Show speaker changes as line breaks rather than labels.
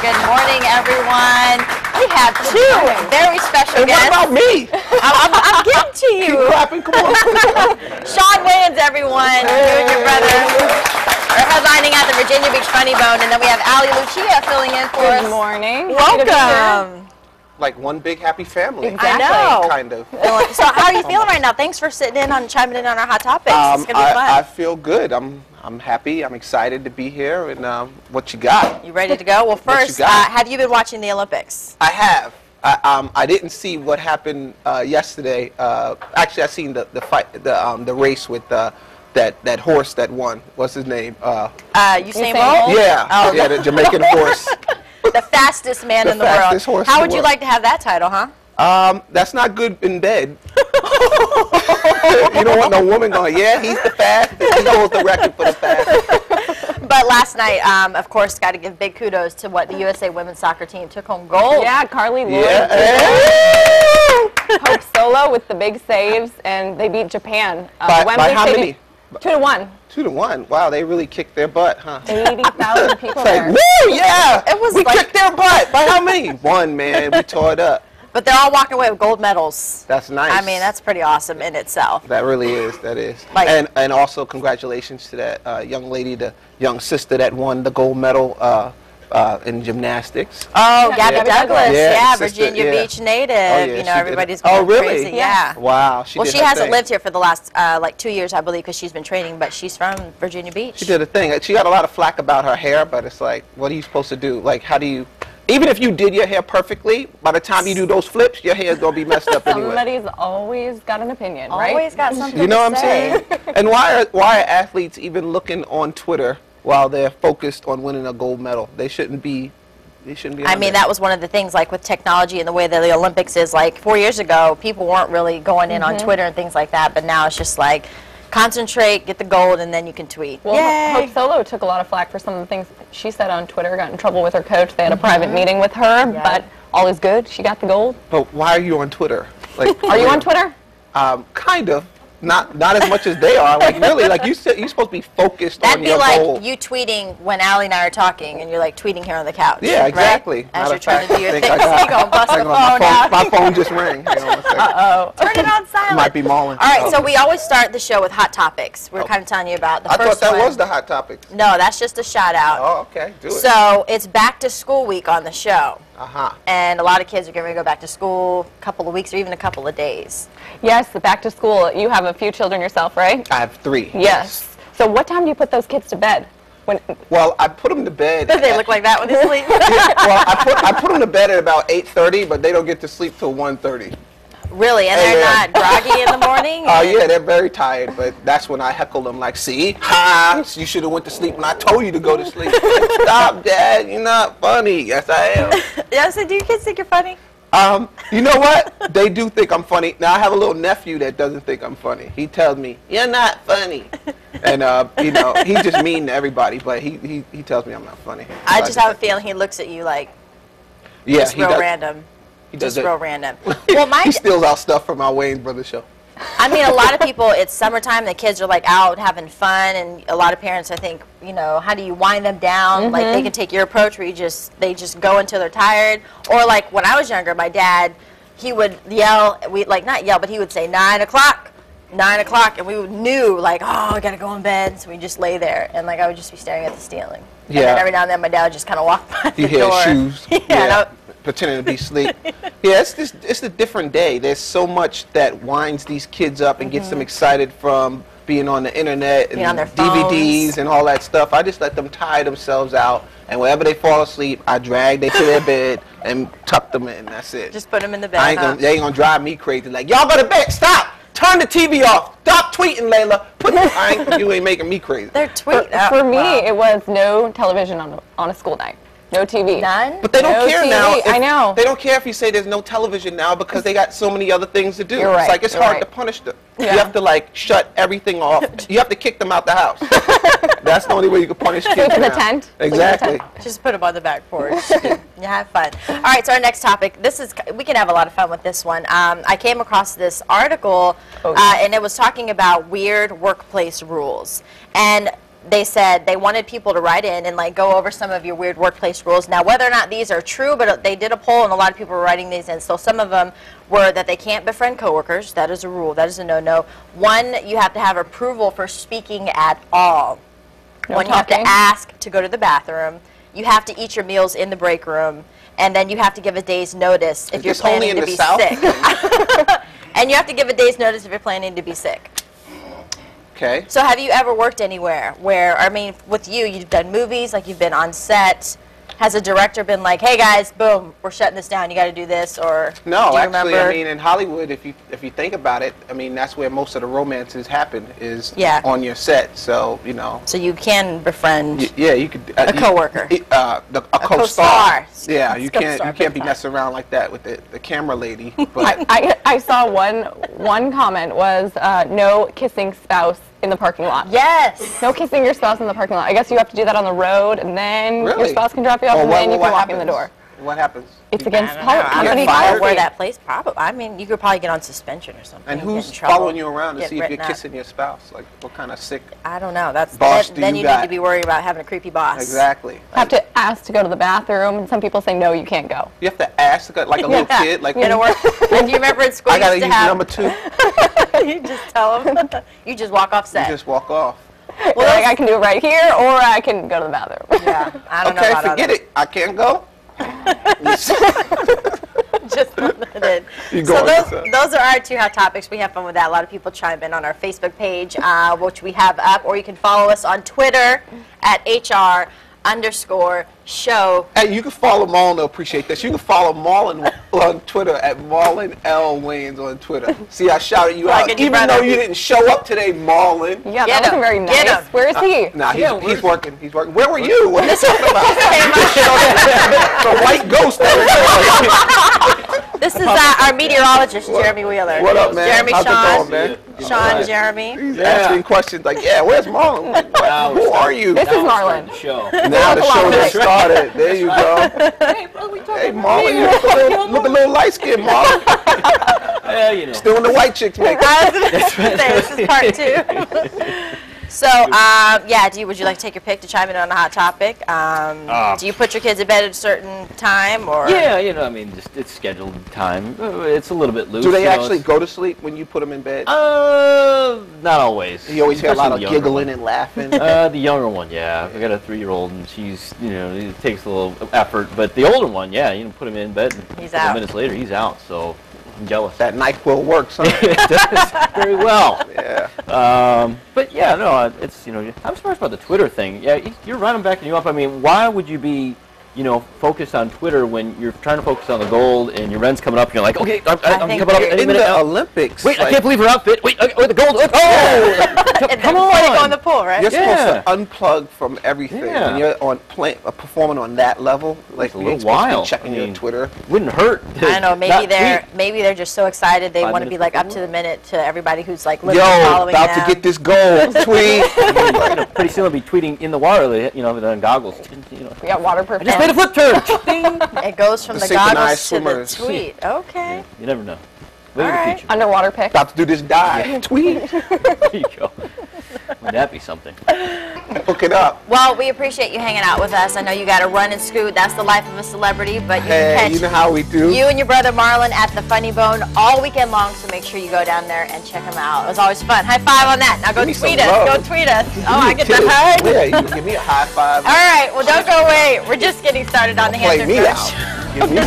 Good morning, everyone. We have two very special guests.
What about me?
I'm getting to you.
Keep clapping, come on.
Shawn Wayans, everyone. You and your brother are headlining at the Virginia Beach Funny Bone, and then we have Lucia filling in for us.
Good morning.
Welcome.
Like one big happy family.
Exactly.
I know.
Kind of.
So how are you feeling right now? Thanks for sitting in on chiming in on our hot topics. It's gonna be fun.
I feel good. I'm happy. I'm excited to be here. And what you got?
You ready to go? Well, first, have you been watching the Olympics?
I have. I didn't see what happened yesterday. Actually, I seen the fight, the race with that horse that won. What's his name?
Usain Bolt?
Yeah.
Oh.
Yeah, the Jamaican horse.
The fastest man in the
fastest
world.
horse
How
in
would
the
you
world.
like to have that title, huh?
That's not good in bed. You don't want no woman going, yeah, he's the fastest. He holds the record for the fastest.
But last night, of course, got to give big kudos to what the USA women's soccer team took home gold.
Yeah, Carly Lloyd.
Yeah.
Hope Solo with the big saves, and they beat Japan.
By how many?
2-1.
2-1. Wow, they really kicked their butt, huh?
80,000 people
It's
there.
like, woo, yeah.
It was
we
like-
kicked their butt. By how many? One, man. We tore it up.
But they're all walking away with gold medals.
That's nice.
I mean, that's pretty awesome in itself.
That really is. That is.
Like-
And also congratulations to that young lady, the young sister that won the gold medal in gymnastics.
Oh,
Yeah,
Gabby
Gabby
Douglas.
Douglas.
Yeah,
Yeah, the sister,
Virginia
yeah.
Beach native.
Oh, yeah,
you
she
know,
did
everybody's
it.
going
Oh, really?
crazy. Yeah.
Wow.
Well,
did
she
her
hasn't
thing.
lived here for the last, like 2 years, I believe, because she's been training, but she's from Virginia Beach.
She did a thing. She got a lot of flack about her hair, but it's like, what are you supposed to do? Like, how do you... Even if you did your hair perfectly, by the time you do those flips, your hair is going to be messed up anyway.
Somebody's always got an opinion, right?
Always got something
You know
to
what I'm
say.
saying? And why are athletes even looking on Twitter while they're focused on winning a gold medal? They shouldn't be. They shouldn't be.
I
on
mean,
there.
that was one of the things, like with technology and the way that the Olympics is. Like 4 years ago, people weren't really going in on Twitter and things like that, but now it's just like, concentrate, get the gold, and then you can tweet.
Well,
Yay!
Hope Solo took a lot of flack for some of the things she said on Twitter, got in trouble with her coach. They had a private meeting with her,
Yeah.
but all is good. She got the gold.
But why are you on Twitter? Like,
Are you on Twitter?
Kind of. Not as much as they are. Like really, like you're supposed to be focused
That'd
on
be
your
like
goal.
you tweeting when Allie and I are talking, and you're like tweeting here on the couch.
Yeah, exactly.
Right? As
Matter
you're
of
trying
fact,
to do your
I
thing.
think I
You gonna bust the
hang
phone
on,
out.
my phone just rang. Hang on one second.
Uh-oh. Turn it on silent.
Might be Marlon.
All right, so we always start the show with hot topics. We're kind of telling you about the
I
first
thought that
one.
was the hot topics.
No, that's just a shout out.
Oh, okay. Do it.
So it's back to school week on the show.
Uh-huh.
And a lot of kids are going to go back to school a couple of weeks or even a couple of days.
Yes, back to school. You have a few children yourself, right?
I have 3.
Yes. So what time do you put those kids to bed? When
Well, I put them to bed.
They look like that when they sleep.
Well, I put them to bed at about 8:30, but they don't get to sleep till 1:30.
Really? And
Hey,
they're
yeah.
not groggy in the morning?
Oh yeah, they're very tired, but that's when I heckle them like, see, ha, you should have went to sleep when I told you to go to sleep. Stop, Dad, you're not funny. Yes, I am.
Yeah, so do your kids think you're funny?
You know what? They do think I'm funny. Now, I have a little nephew that doesn't think I'm funny. He tells me, you're not funny. And, you know, he's just mean to everybody, but he tells me I'm not funny.
I just have a feeling he looks at you like
yeah,
just
he
real
does.
random.
He does
Just
it.
real random. Well,
He steals our stuff from our Wayans Brothers show.
I mean, a lot of people, it's summertime, the kids are like out having fun, and a lot of parents, I think, you know, how do you wind them down? Like they can take your approach where they just go until they're tired. Or like when I was younger, my dad, he would yell, not yell, but he would say 9 o'clock, 9 o'clock, and we knew like, oh, I gotta go in bed, so we just lay there, and like I would just be staring at the ceiling. And
Yeah.
then every now and then my dad would just kind of walk by the
He
door.
had shoes.
Yeah,
pretending to be asleep. Yeah, it's a different day. There's so much that winds these kids up and gets them excited from being on the internet and
Being on their
DVDs
phones.
and all that stuff. I just let them tire themselves out, and whenever they fall asleep, I drag them to their bed and tuck them in. That's it.
Just put them in the bed.
They ain't gonna drive me crazy. Like, y'all go to bed. Stop. Turn the TV off. Stop tweeting, Layla. You ain't making me crazy.
They're tweeting.
for me, it was no television on a school night. No TV.
None?
But they don't
No
care
TV.
now.
I know.
They don't care if you say there's no television now because they got so many other things to do.
You're right,
It's like it's
you're
hard
right.
to punish them.
Yeah.
You have to like shut everything off. You have to kick them out the house. That's the only way you can punish kids
Sleep in the
now.
tent.
Exactly.
Just put them on the back porch. You have fun. All right, so our next topic. We can have a lot of fun with this one. I came across this article, and it was talking about weird workplace rules. And they said they wanted people to write in and like go over some of your weird workplace rules. Now, whether or not these are true, but they did a poll and a lot of people were writing these in. So some of them were that they can't befriend coworkers. That is a rule. That is a no-no. One, you have to have approval for speaking at all.
No
One, you have
talking.
to ask to go to the bathroom. You have to eat your meals in the break room. And then you have to give a day's notice if you're
this only
planning
in
to
the
be
South?
sick. And you have to give a day's notice if you're planning to be sick.
Okay.
So have you ever worked anywhere where, I mean, with you, you've done movies, like you've been on set. Has a director been like, hey guys, boom, we're shutting this down, you got to do this, or
No,
do you
actually,
remember?
I mean, in Hollywood, if you think about it, I mean, that's where most of the romances happen is
Yeah.
on your set. So, you know.
So you can befriend
Yeah, you could.
a coworker.
A
co-star.
co-star. Yeah, you
Co-star,
can't
big
be
time.
messing around like that with the camera lady. But
I saw one comment was no kissing spouse in the parking lot.
Yes.
No kissing your spouse in the parking lot. I guess you have to do that on the road, and then your
Really?
spouse can drop you off,
Oh,
and then you can walk
happens?
in the door.
What happens?
It's against
I don't know. I
company
don't know
fired?
where
policy.
that place probably. I mean, you could probably get on suspension or something.
And
get in
who's
trouble,
following you around to
get
see if you're
written up.
kissing your spouse? Like, what kind of sick?
I don't know. That's
boss
then
do
you
you
need
got?
to be worried about having a creepy boss.
Exactly.
Have to ask to go to the bathroom, and some people say no, you can't go.
You have to ask, like a little
Yeah.
kid, like,
You know, like, do you remember in school
I gotta
you
use
used to have?
number 2.
You just tell them. You just walk off
You
set.
just walk off.
Well, like, I can do it right here, or I can go to the bathroom.
Yeah, I don't know
Okay,
about
forget
others.
it. I can't go.
Just limited.
You
So
go on
those are our 2 hot topics. We have fun with that. A lot of people chime in on our Facebook page, which we have up, or you can follow us on Twitter at HR_show.
Hey, you can follow Marlon. They'll appreciate this. You can follow Marlon on Twitter at Marlon L. Wayans on Twitter. See, I shouted you
Like
out.
any
Even
brother.
though you didn't show up today, Marlon.
Yeah,
Get
that wasn't
him.
very
Get
nice.
him.
Where is he?
Nah,
Yeah,
he's working. He's working. Where were you? What are you talking about?
Okay,
The white ghost.
this is our meteorologist, Jeremy Wheeler.
What up, man?
Jeremy,
How's it
Sean.
going, man?
Sean, Jeremy.
He's asking questions like, yeah, where's Marlon? Like,
Now
who are you?
This is
Now we're starting
Marlon.
the show.
Now the show just started. There you go.
Hey, bro, we talking
Hey,
about
Marlon,
me.
you look a little light skinned, Marlon.
Yeah, you know.
Still in the white chicks makeup.
I was going to say, this is part 2. So, yeah, would you like to take your pick to chime in on a hot topic? Do you put your kids to bed at a certain time, or?
Yeah, you know, I mean, just it's scheduled time. It's a little bit loose.
Do they
you know,
actually
it's-
go to sleep when you put them in bed?
Not always.
You always hear a lot of
Especially the younger
giggling
one.
and laughing.
The younger one, yeah. I got a 3-year-old, and she's, you know, it takes a little effort. But the older one, yeah, you know, put him in bed, and
He's
a couple
out.
minutes later, he's out. So I'm jealous.
That NyQuil works, huh?
It does very well.
Yeah.
But yeah, no, it's, you know, I'm surprised about the Twitter thing. Yeah, you're right, I'm backing you up. I mean, why would you be, you know, focused on Twitter when you're trying to focus on the gold and your rent's coming up and you're like, okay, I'm
think
coming up
you're
any
In
minute
the
now.
Olympics,
Wait, I
like,
can't believe her outfit. Wait, the gold. Look, oh!
And
Come
then before they go in
on!
the pool, right?
you're
Yeah.
supposed to unplug from everything.
Yeah.
When you're on performing on that level, like
a
you
little
ain't supposed to be
wild.
checking
I
your
mean,
Twitter.
Wouldn't hurt.
I don't know.
Not
Maybe they're just so excited they
5
want to be
minutes
like up
before.
to the minute to everybody who's like
Yo,
literally following
about
them.
to get this goal. Tweet.
You know, pretty soon they'll be tweeting in the water, you know, with on goggles. You know,
We got waterproof.
I just made a flip turn. Ding.
It goes from
The
the
synchronized
goggles to the
swimmers.
tweet. Okay.
You never know. Look
All
at
right.
the future.
Underwater pick.
About to do this dive. Tweet.
There you go. Wouldn't that be something?
Hook it up.
Well, we appreciate you hanging out with us. I know you got to run and scoot. That's the life of a celebrity. But you
Hey,
can
you
catch
know how we do.
you and your brother Marlon at the Funny Bone all weekend long. So make sure you go down there and check them out. It was always fun. High five on that. Now go
Give me
tweet
some
us.
love.
Go tweet us. Oh, I get the
Kill it.
hug.
Yeah, you can give me a high five.
All right. Well, don't go away. We're just getting started on the
Play
Hampton
me
Coach.
out. Give me